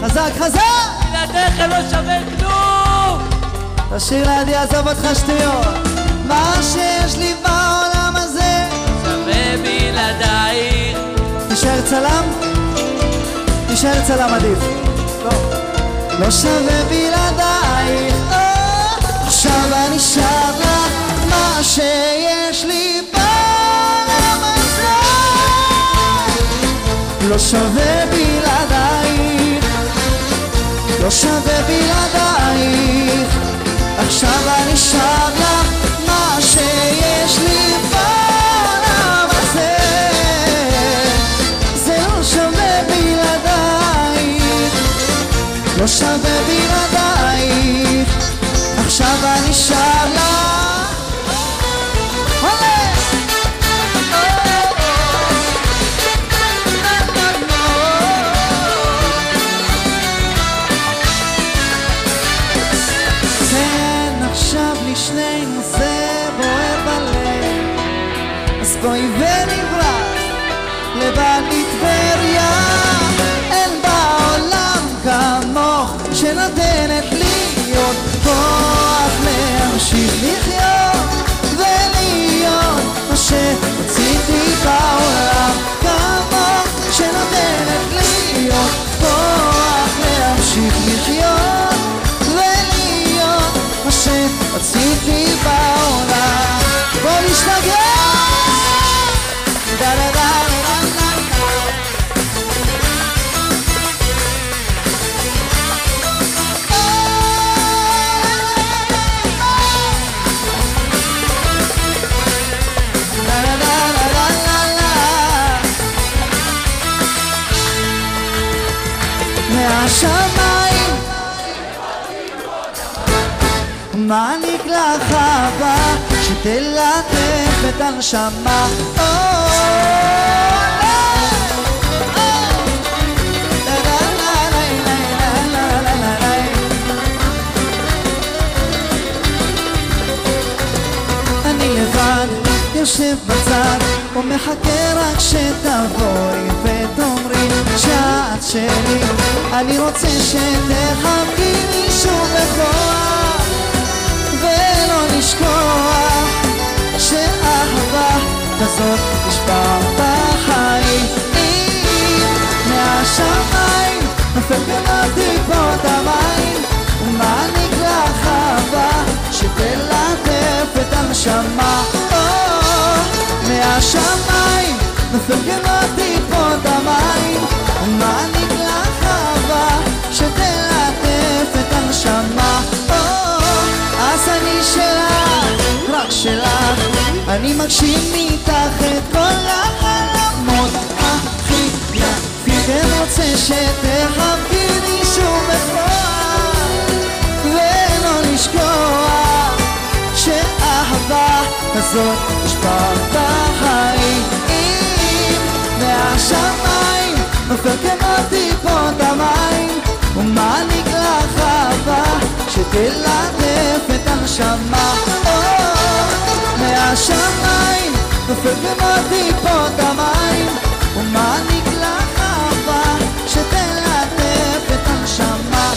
חזק חזק! בלעדיך לא שווה כלום! תשאיר לידי עזוב אותך שטויות. מה שיש לי בעולם הזה שווה בלעדייך. תישאר צלם? תישאר צלם עדיף. לא שווה בלעדייך. עכשיו אני שר לך מה שיש לי בעולם הזה לא שווה בלעדייך. לא שווה בלעדייך. עכשיו אני שר לך מה שיש לי בעולם הזה זה לא שווה בלעדייך. לא שווה בלעדייך. עכשיו אני שר לך כן עכשיו לשנינו זה בוער בלב אז בואי ונברח לבד לטבריה אין בעולם כמוך שנותנת להיות כוח להמשיך לחיות ולהיות מה שרציתי בעולם כמוך שנותנת להיות כוח להמשיך לחיות ולהיות מה שרציתי בעולם בוא נשתגע דה דה דה מהשמיים מעניק לך אהבה שתלטף את הנשמה אני לבד יושב בצד ומחכה רק שתבואי ותאמרי שאת שלי אני רוצה שתחבקיני שוב בכוח ולא לשכוח שאהבה כזאת נשבר בחיים מהשמיים נופל כמו טיפות המים ומעניק לך אהבה שתלטף את הנשמה מהשמיים נופל כמו טיפות המים ומעניק לך אהבה שתלטף את הנשמה אז אני שלך, רק שלך אני מגשים איתך את כל החלומות הכי יפים כן רוצה שתחבקיני שוב בכוח ולא לשכוח שאהבה כזאת נשבר בחיים מהשמיים נופל כמו טיפות המים ומעניק לך אהבה שתלטף את הנשמה מהשמיים נופל כמו טיפות המים ומעניק לך אהבה שתלטף את הנשמה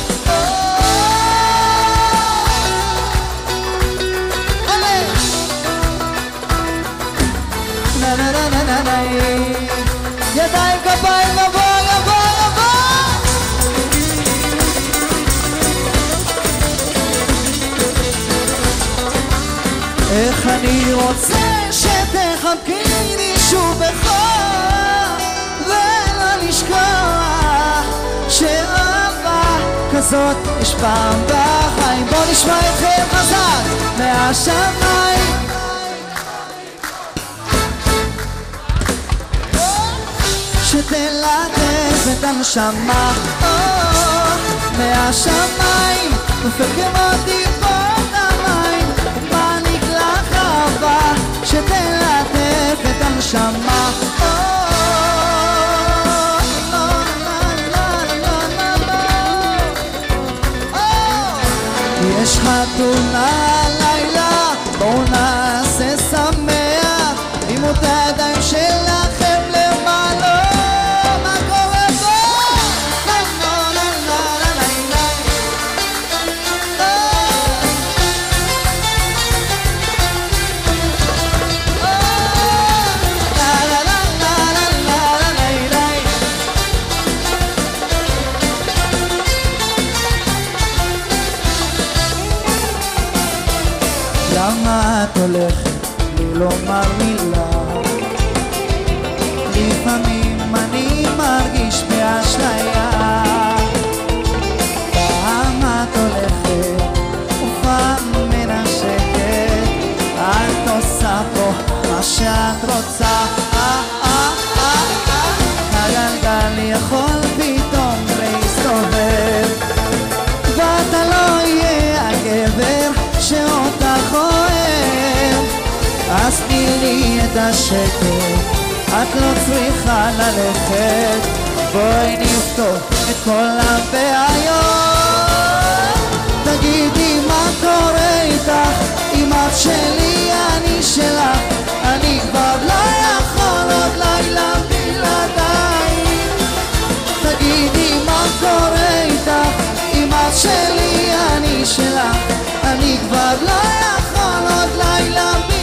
ידיים כפיים גבוה גבוה גבוה איך אני רוצה שתחבקיני שוב בכוח ולא לשכוח שאהבה כזאת יש פעם בחיים בוא נשמע אתכם חזק מהשמיים שתלטף את הנשמה מהשמיים נופל כמו טיפות המים ומעניק לך אהבה שתלטף את הנשמה יש חתונה לילה בואו נעשה שמח עם אותה ידיים שלכם למעלה מה קורה פה? למה את הולכת בלי לומר מילה? לפעמים אני מרגיש באשליה. פעם את הולכת ופעם מנשקת, את עושה פה מה שאת רוצה. הגלגל יכול פתאום להסתובב, ואתה לא יהיה הגבר שאותך אוהב. אז תני לי את השקט, את לא צריכה ללכת, בואי נפתור את כל הבעיות. תגידי מה קורה איתך, אם את שלי אני שלך, אני כבר לא יכול עוד לילה בלעדייך. תגידי מה קורה איתך, אם את שלי אני שלך, אני כבר לא יכול עוד לילה בלעדייך.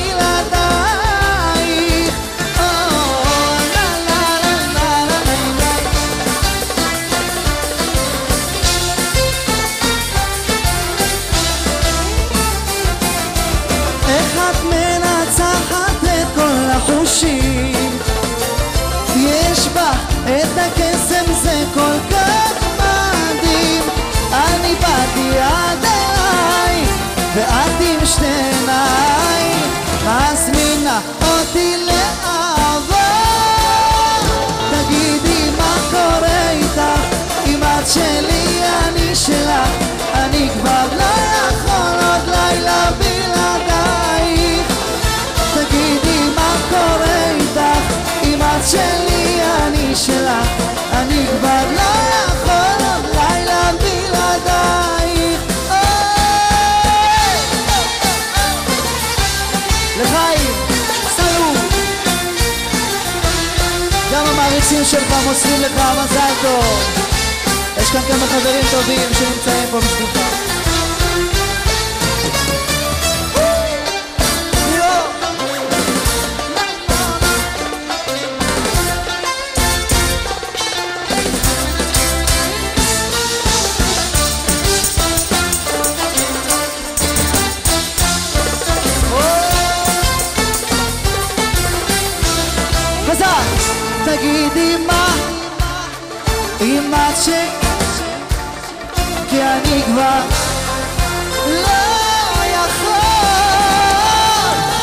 איך את מנצחת את כל החושים, יש בה את הקסם, זה כל כך מדהים. אני באתי עד אלייך ואת עם שתי עיניים מזמינה אותי לאהבה. תגידי מה קורה איתך, אם את שלי אני שלך, אני כבר לא יכול עוד לילה בלעדייך. תגידי מה קורה איתך, אם את שלי אני שלך, אני כבר לא יכול עוד לילה בלעדייך. לחיים, סלום. גם המעריצים שלך מוסרים לך מזל טוב. יש כאן כמה חברים טובים שנמצאים פה בשבילך. תגידי מה, אם את כי אני כבר לא יכול.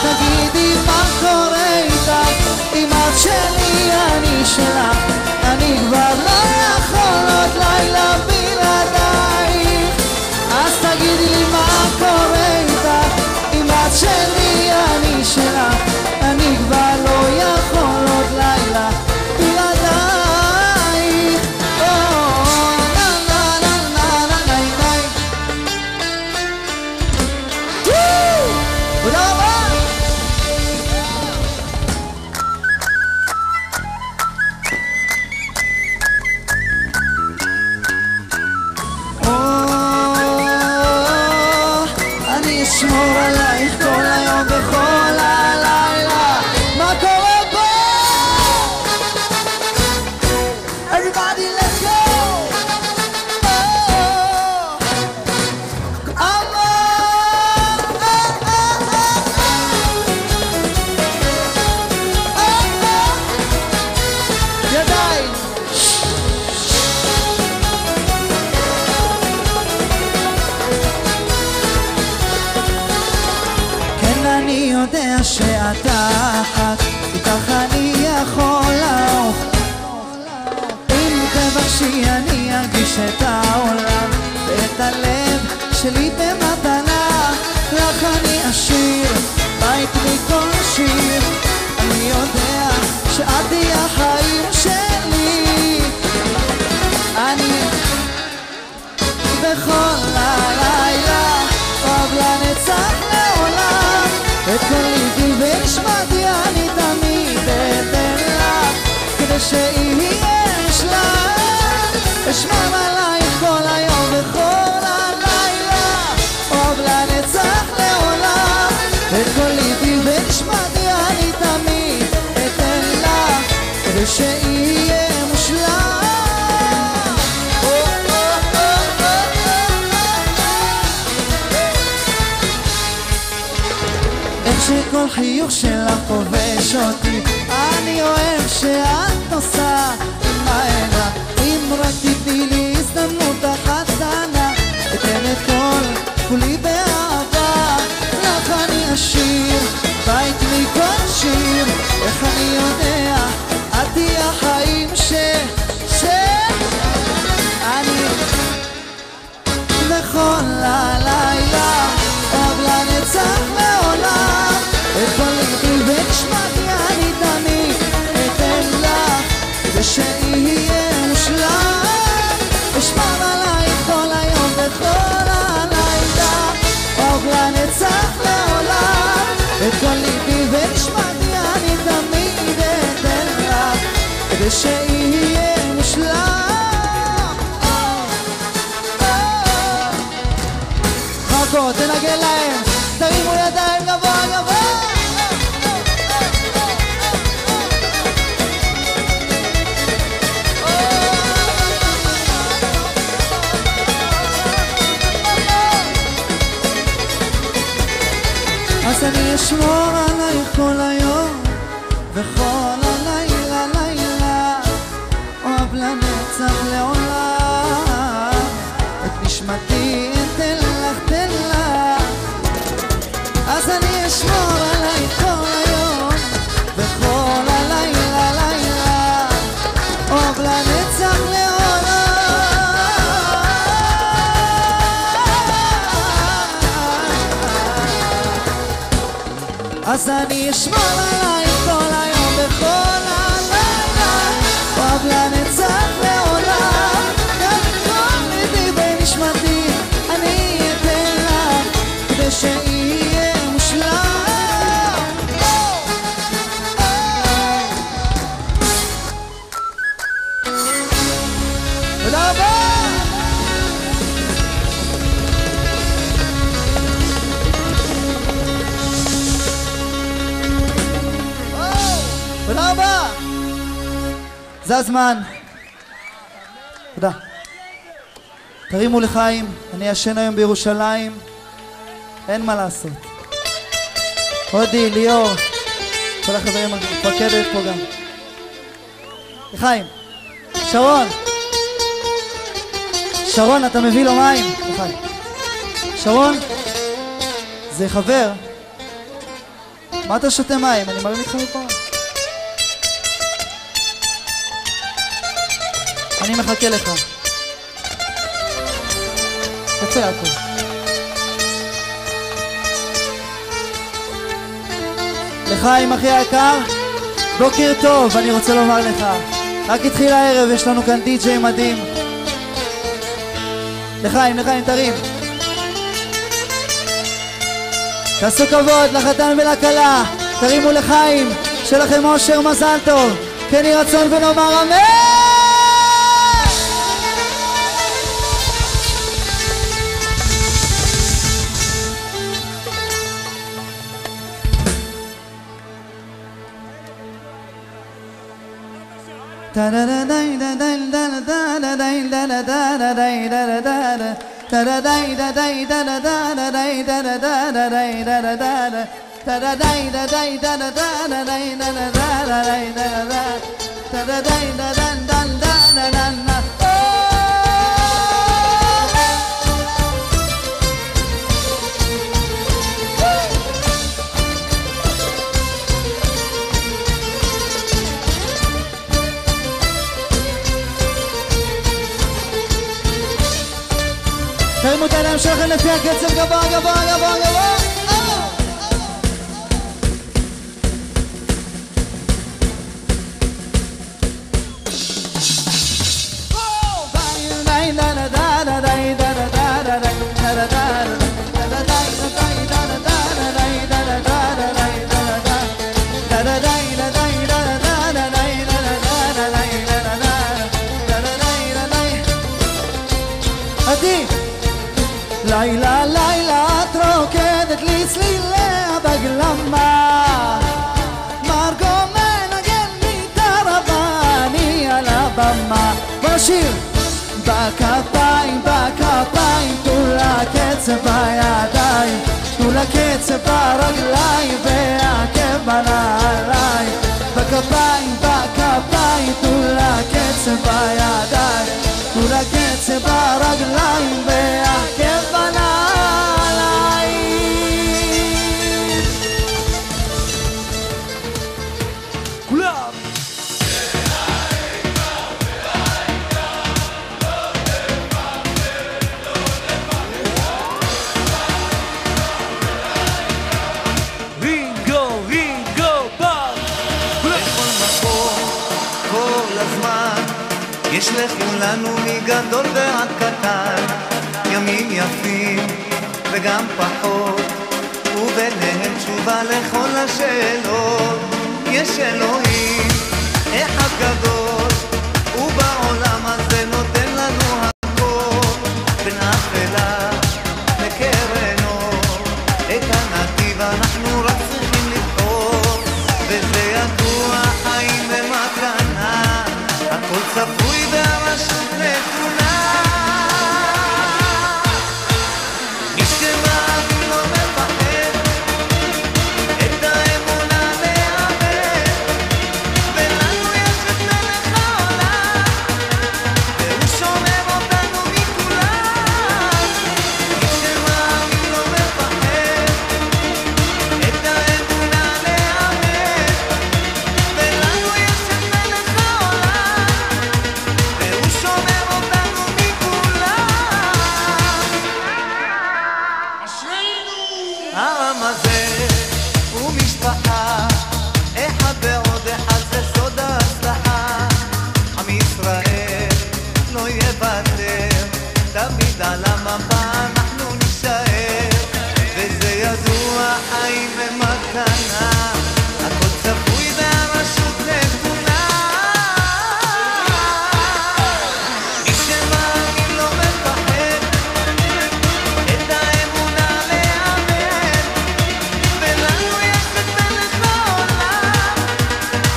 תגידי מה קורה איתך, אם את שלי אני שלך, אני כבר לא יכול עוד לילה בלעדייך. אז תגידי לי מה קורה איתך, אם את שלי אני שלך, אני כבר לא יכול עוד לילה בלעדייך. תודה רבה. אני אשמור עלייך כל היום וכל הלילה. מה קורה פה? Everybody let's go. ידיים. כן אני יודע שאתה אחת, איתך אני יכול לעוף. אם תבקשי אני ארגיש את העולם ואת הלב שלי במתנה. לך אני אשיר בית מכל שיר, אני יודע שאת תהיי החיים שלי. אני בכל הלילה אוהב לנצח לעולם, את כל ליבי ונשמתי אני תמיד אתן לך, כדי שיהיה שלך. אשמור עלייך כל היום וכל הלילה, אוהב לנצח לעולם, את כל ליבי ונשמתי אני תמיד אתן לך, כדי שיהיה מושלם. החיוך שלך כובש אותי. אני אוהב שאת נוסעה עם העינה. אם רק תתני לי הזדמנות אחת קטנה, אתן את כל כולי באהבה. לך אני אשיר בית מכל שיר. איך אני יודע את תהיי החיים אני בכל הלילה אוהב לנצח לעולם. את כל ליבי ונשמתי אני תמיד אתן לך כדי שיהיה מושלם. אשמר עלייך כל היום וכל הלילה אוהב לנצח לעולם. את כל ליבי ונשמתי אני תמיד אתן לך כדי שיהיה מושלם. חכו, תנגן להם, תרימו ידיים גבוה גבוה. אז אני אשמור עלייך כל היום וכל הלילה לילה אוהב לנצח לעולם. את נשמתי אתן לך תן לך. אז אני אשמור עלייך כל היום וכל הלילה לילה אוהב לנצח לעולם. אז אני אשמור עלייך כל היום וכל הלילה אוהב לנצח לעולם. גם כל ליבי ונשמתי אני אתן לך כדי שיהיה מושלם. תודה רבה. תודה רבה. זה הזמן. תודה. תרימו לחיים. אני ישן היום בירושלים, אין מה לעשות. הודי, ליאור, כל החברים, המפקדת פה גם. לחיים. שרון, שרון, אתה מביא לו מים? לחיים. שרון, זה חבר. מה אתה שותה מים? אני מרים איתך מפה. אני מחכה לך. תצא הכל. לחיים אחי היקר, בוקר טוב. אני רוצה לומר לך, רק התחיל הערב, יש לנו כאן די-ג'יי מדהים. לחיים, לחיים, תרים. תעשו כבוד לחתן ולכלה, תרימו לחיים, שלכם אושר מזל טוב, כן יהי רצון ונאמר אמן. תרימו את העיניים שלכם לפי הקצב, גבוה, גבוה, גבוה, גבוה. לילה לילה את רוקדת לי צליליה בגלמה, מרגו מנגן גיטרה ואני על הבמה. בוא נשיר. בכפיים, בכפיים, תנו לה קצב בידיים, תנו לה קצב ברגליים והעקב בנעליים, בכפיים, בכפיים, תנו לה קצב בידיים, תנו לה קצב ברגליים והעקב בנעליים. כולם! יש לכולנו מגדול ועד קטן, ימים יפים וגם פחות, וביניהם תשובה לכל השאלות. יש אלוהים אחד גדול, ובעולם הזה נותן לנו הכל, בין אפלה לקרנו, את הנתיב אנחנו רק צריכים לבחור, וזה ידוע חיים במתנה, הכל צפוי והרשות נתונה. מי שמאמין לא מפחד, את האמונה מאבד, ולנו יש את מלך העולם, והוא שומר אותנו מכולם. מי שמאמין לא מפחד, את האמונה מאבד, ולנו יש את מלך העולם, והוא שומר אותנו מכולם. העם הזה הוא משפחה, אחד ועוד אחד זה סוד ההצלחה. עם ישראל לא יוותר, תמיד על המפה אנחנו נשאר, וזה ידוע חיים במתנה, הכל צפוי והרשות נתונה. מי שמאמין לא מפחד, את האמונה מאבד, ולנו יש את מלך העולם,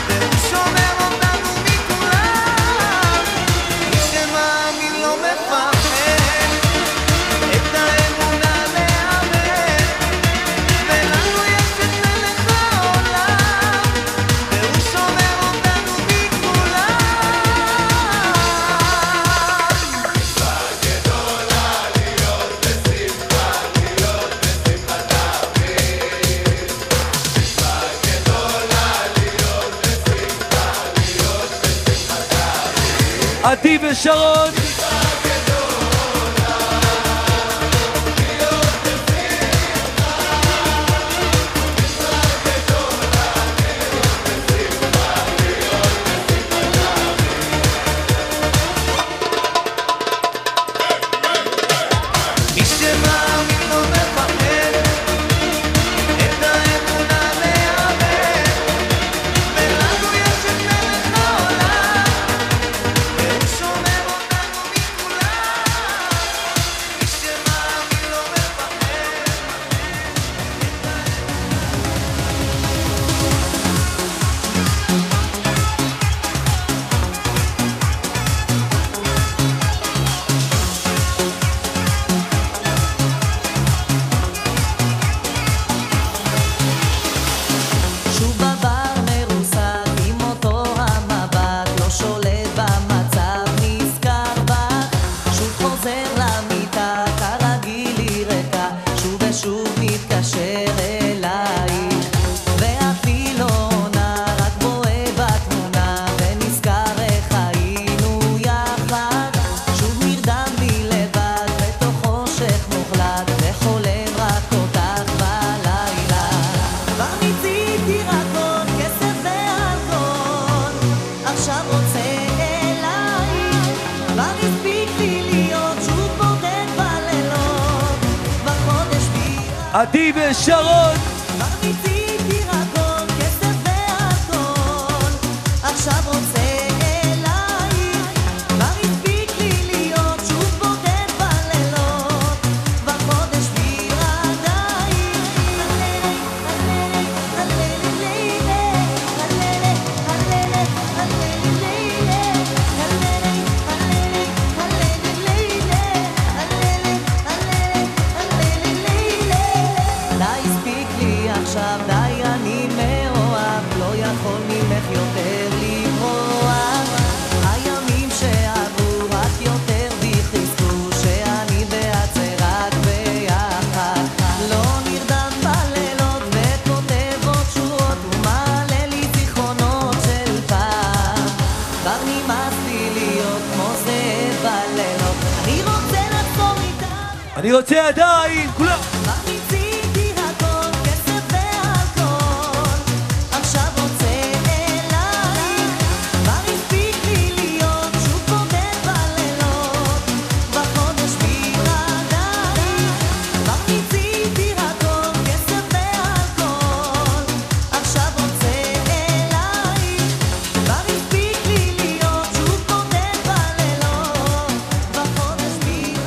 והוא שומר אותנו מכולם. מי שמאמין לא מפחד, את האמונה מאבד, ולנו יש את מלך העולם, והוא שומר אותנו מכולם. עדי ושרון! מי שמאמין לא מפחד, את האמונה מאבד, ולנו יש את מלך העולם, והוא שומר אותנו מכולם. מי שמאמין לא מפחד, שוב בבר מרוסק עם אותו המבט, לא שולט במצב, נזכר בך. שוב חוזר למיטה, כרגיל היא ריקה, שוב ושוב מתקשר אלייך, ואפילו עונה, רק בוהה בתמונה, ונזכר איך היינו יחד. שוב נרדם בי לבד, בתוך חושך מוחלט, וחולם רק אותך בלילה. כבר ניסיתי רק עוד כסף ואלכוהול, עכשיו רוצה אלייך. כבר הספיק לי להיות שוב בודד בלילות, כבר חודש בי עדי ושרון! כבר ניסיתי רק עוד כסף ואלכוהול, עכשיו רוצה אלייך. כבר הספיק לי להיות שוב בודד בלילות, כבר חודש בלעדייך. אני רוצה ידיים, כולם. כבר מיציתי הכל, כסף והכל, עכשיו רוצה אלייך. כבר הספיק לי להיות שוב בודד בלילות, בחודש בלעדייך. כבר מיציתי הכל, כסף והכל, עכשיו רוצה אלייך. כבר הספיק לי להיות שוב בודד בלילות, בחודש בלעדייך.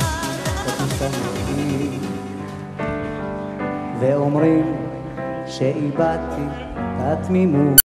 ואומרים שאיבדתי את התמימות